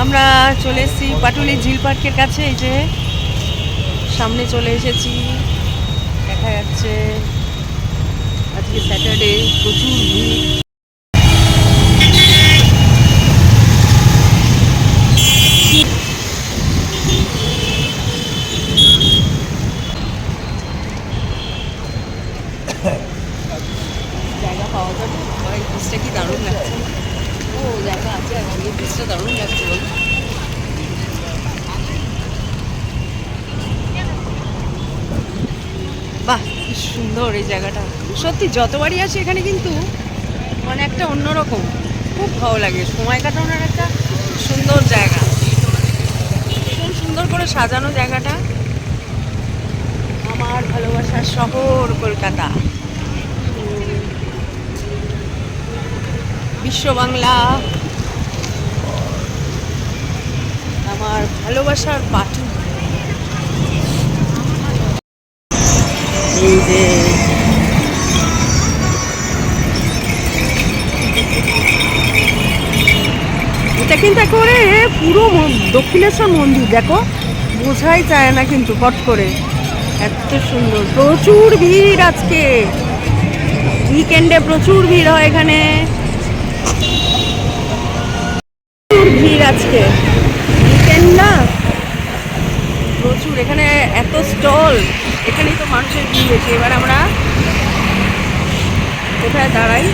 আমরা চলে এসেছি পাটুলি ঝিল পার্কের কাছে। এই যে সামনে চলে এসেছি, দেখা যাচ্ছে আজকে স্যাটারডে, প্রচুর ভিড়। জায়গা পাওয়া যাবে, এই পিসটা কি দারুণ লাগছে। ও জায়গা আছে, এই পিসটা দারুণ লাগছে। বল বাহ, কি সুন্দর এই জায়গাটা। সত্যি যতবারই আসি এখানে কিন্তু মানে একটা অন্যরকম, খুব ভালো লাগে। সময় কাটানোর একটা সুন্দর জায়গা, ভীষণ সুন্দর করে সাজানো জায়গাটা। আমার ভালোবাসার শহর কলকাতা, বিশ্ব বাংলা, আমার ভালোবাসার পাটুলি। এই যে এটা কিন্তু একেবারে পুরো দক্ষিণেশ্বর মন্দির, দেখো বোঝাই যায় না কিন্তু পট করে, এত সুন্দর। প্রচুর ভিড় আজকে, উইকেন্ডে প্রচুর ভিড় হয় এখানে, প্রচুর ভিড় আজকে উইকেন্ড না, প্রচুর। এখানে এত স্টল, এখানেই তো মানুষের ভিড় বেশি। এবার আমরা কোথায় দাঁড়াই?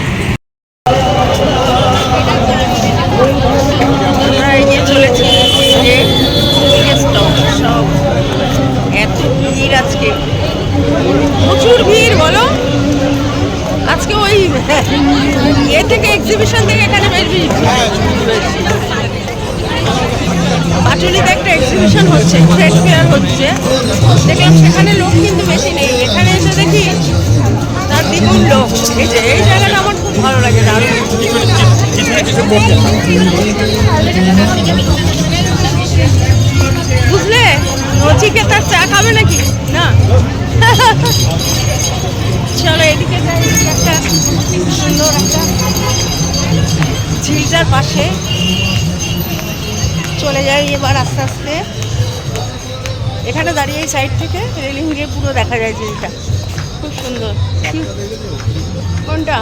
আমরা এগিয়ে চলেছি যে স্টল, সব এত ভিড় আজকে, প্রচুর ভিড়। বলো আজকে ওই এ থেকে এক্সিবিশন থেকে এখানে বেশ ভিড়। পাটুলিতে একটা এক্সিবিশন হচ্ছে, ট্রেড ফেয়ার হচ্ছে, দেখলাম সেখানে লোক কিন্তু বেশি নেই। এখানে এসে দেখি তার দ্বিগুণ লোক। এই যে এই জায়গাটা আমার খুব ভালো লাগে, দারুণ। বুঝলে নচিকেতার চা খাবে নাকি? না চলো এদিকে যাই, একটা সুন্দর একটা ঝিলটার পাশে চলে যাই এবার আস্তে আস্তে। এখানে দাঁড়িয়ে এই সাইড থেকে রেলিং দিয়ে পুরো দেখা যায় ঝিলটা, খুব সুন্দর। কোনটা?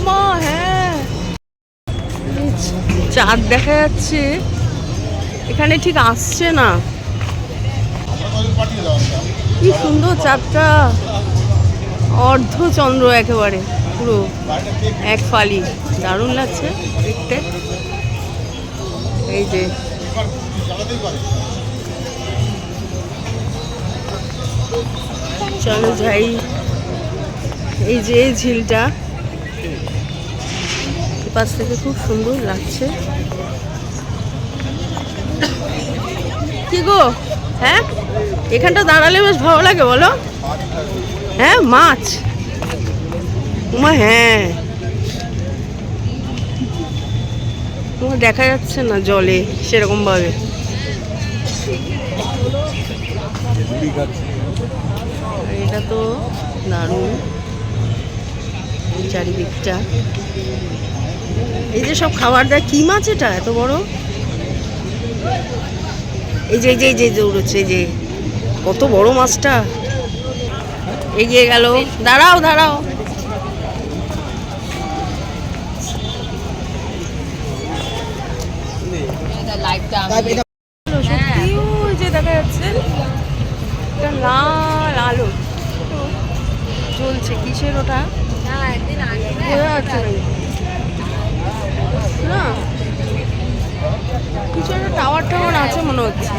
মা হ্যাঁ, চাঁদ দেখা যাচ্ছে এখানে, ঠিক আসছে না। কি সুন্দর চাঁদটা, অর্ধচন্দ্র একেবারে, পুরো এক ফালি, দারুণ লাগছে দেখতে। এই যে চলো যাই, এই যে ঝিলটা পাশ থেকে খুব সুন্দর লাগছে। কি গো, হ্যাঁ এখানটা দাঁড়ালে বেশ ভালো লাগে, বলো? হ্যাঁ মাছ, উমা হ্যাঁ, তোমার দেখা যাচ্ছে না জলে সেরকম ভাবে। এটা তো দারুণ চারিদিকটা। এই যে সব খাবার দেয়, কি মাছ এটা এত বড়? এই যে এই যে দৌড়চ্ছে, এই যে কত বড় মাছটা, এগিয়ে গেল। দাঁড়াও দাঁড়াও, সত্যি ওই যে দেখা যাচ্ছে লাল আলো জ্বলছে, কিসের ওটা বোঝা যাচ্ছে না, কিছু একটা টাওয়ার টাওয়ার আছে মনে হচ্ছে।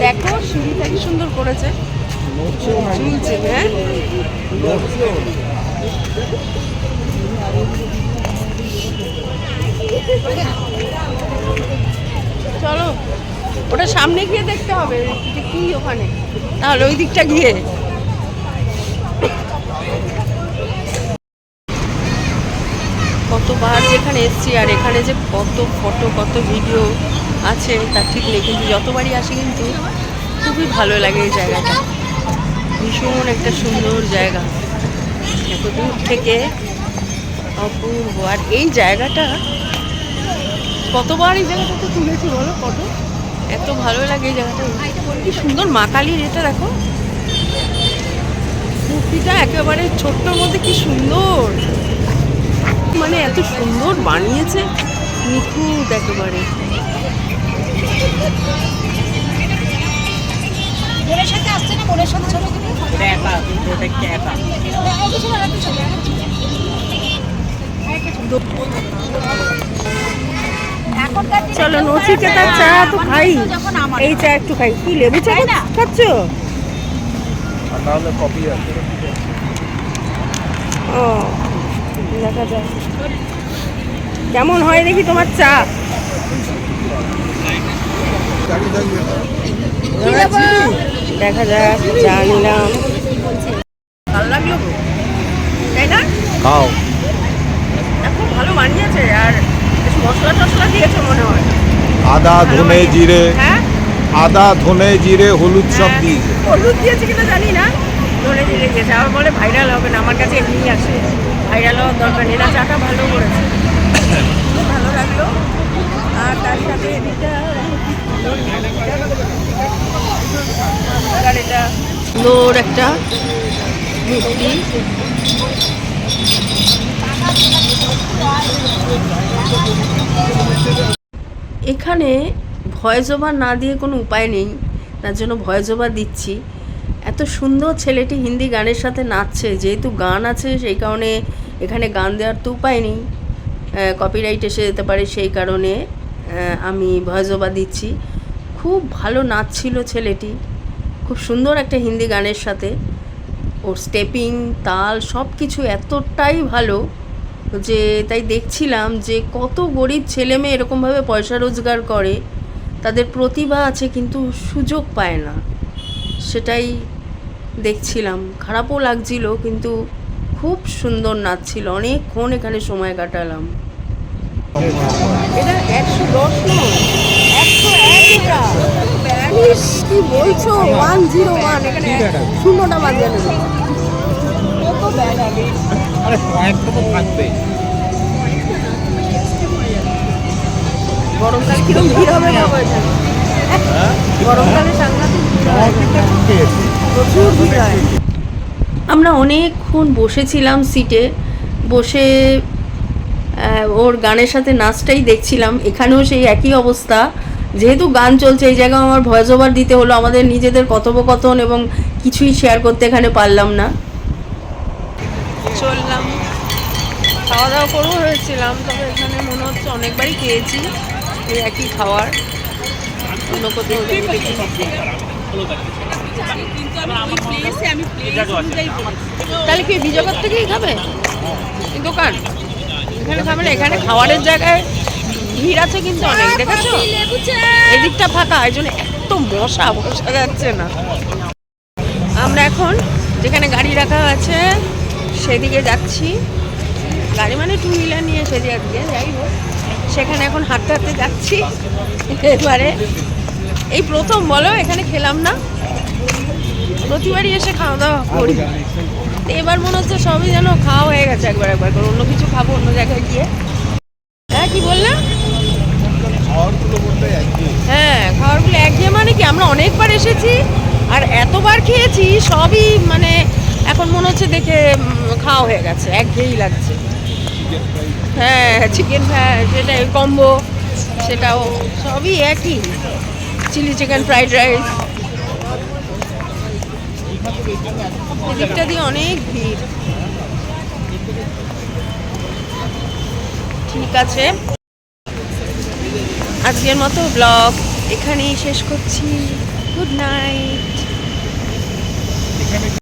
দেখো সিঁড়িটা কি সুন্দর করেছে, ঝুলছে। হ্যাঁ চলো ওটা সামনে গিয়ে দেখতে হবে যে কি ওখানে, তাহলে ওই দিকটা গিয়ে। কতবার যেখানে এসছি, আর এখানে যে কত ফটো কত ভিডিও আছে তার ঠিক নেই, কিন্তু যতবারই আসি কিন্তু খুবই ভালো লাগে এই জায়গাটা। ভীষণ একটা সুন্দর জায়গা, এত দূর থেকে অপূর্ব। আর এই জায়গাটা কতবার এই জায়গাটাতে তুলেছি বলো, কত এত ভালো লাগে এই জায়গাটা। কি সুন্দর মা কালীর এটা দেখো, মূর্তিটা একেবারে ছোট্টর মধ্যে কি সুন্দর, মানে এত সুন্দর বানিয়েছে, নিখুঁত একেবারে। বোনের সাথে আসছে না, বোনের সাথে ছবি তুলি। চলো নচিকেতার চা তো খাই, এই চা একটু খাই। কি লেবু চা খাচ্ছ? ও দেখা যাক কেমন হয়, দেখি তোমার চা। দেখা যাক, চা নিলাম, ভালো লাগলো তাই না? খাও। খুব ভালো বানিয়েছে, আর বেশ মশলা টশলা দিয়েছে মনে হয়। আদা ধনে জিরে, হ্যাঁ আদা ধনে জিরে হলুদ সব হ্যাঁ, দিয়েছে। হলুদ দিয়েছে কিনা জানি না, ধনে জিরে দিয়েছে। আবার বলে ভাইরাল হবে না, আমার কাছে এমনি আসে, ভাইরাল হওয়ার দরকার নেই। না চাটা ভালো করেছে, খুব ভালো লাগলো। আর তার সাথে এদিকটা এটা সুন্দর একটা মূর্তি। এখানে ভয়েস ওভার না দিয়ে কোনো উপায় নেই, তার জন্য ভয়েস ওভার দিচ্ছি। এত সুন্দর ছেলেটি হিন্দি গানের সাথে নাচছে, যেহেতু গান আছে সেই কারণে এখানে গান দেওয়ার তো উপায় নেই, কপিরাইট এসে যেতে পারে, সেই কারণে আমি ভয়েস ওভার দিচ্ছি। খুব ভালো নাচছিল ছেলেটি, খুব সুন্দর একটা হিন্দি গানের সাথে। ওর স্টেপিং তাল সব কিছু এতটাই ভালো যে তাই দেখছিলাম যে কত গরিব ছেলে মেয়ে এরকমভাবে পয়সা রোজগার করে, তাদের প্রতিভা আছে কিন্তু সুযোগ পায় না, সেটাই দেখছিলাম। খারাপও লাগছিল, কিন্তু খুব সুন্দর নাচছিল, অনেকক্ষণ এখানে সময় কাটালাম। এটা 110 নয়, 101 এটা। ইস, কি বলছো? 101, এখানে শূন্যটা বাজে না। কত ব্যাড হবে? আরে কয়েকটা তো থাকবে। গরমকালে কিরকম ভিড় হবে বাবা এখানে? গরমকালে সাংঘাতিক প্রচুর ভিড় হয়। আমরা অনেকক্ষণ বসেছিলাম সিটে, বসে ওর গানের সাথে নাচটাই দেখছিলাম। এখানেও সেই একই অবস্থা, যেহেতু গান চলছে এই জায়গায় আমার ভয়েস ওভার দিতে হলো, আমাদের নিজেদের কথোপকথন এবং কিছুই শেয়ার করতে এখানে পারলাম না। চললাম, খাওয়া দাওয়া করেও হয়েছিলাম, তবে এখানে মনে হচ্ছে অনেকবারই খেয়েছি এই একই খাওয়ার, অন্য কোথাও দেখি। তাহলে কি বিজয়গড় থেকেই খাবে এই দোকান? এখানে খাবে না? এখানে খাওয়ারের জায়গায় ভিড় আছে কিন্তু অনেক, দেখেছো? এদিকটা ফাঁকা, এই জন্য এত মশা, বসা যাচ্ছে না। আমরা এখন যেখানে গাড়ি রাখা আছে সেদিকে যাচ্ছি, গাড়ি মানে টু হুইলার নিয়ে সেদিকে, যাই হোক সেখানে এখন হাঁটতে হাঁটতে যাচ্ছি। এবারে এই প্রথম বলো এখানে খেলাম না, প্রতিবারই এসে খাওয়া দাওয়া করি, এবার মনে হচ্ছে সবই যেন খাওয়া হয়ে গেছে একবার একবার করে, অন্য কিছু খাবো অন্য জায়গায় গিয়ে। হ্যাঁ কি বললাম? হ্যাঁ খাবারগুলো একঘেয়ে, মানে কি আমরা অনেকবার এসেছি আর এতবার খেয়েছি, সবই মানে এখন মনে হচ্ছে দেখে খাওয়া হয়ে গেছে, একঘেয়েই লাগছে। হ্যাঁ চিকেন ফ্রাই যেটা কম্বো, সেটাও সবই একই, চিলি চিকেন ফ্রাইড রাইস। এদিকটা দিয়ে অনেক ভিড়। ঠিক আছে, আজকের মতো ব্লগ এখানেই শেষ করছি। Good night.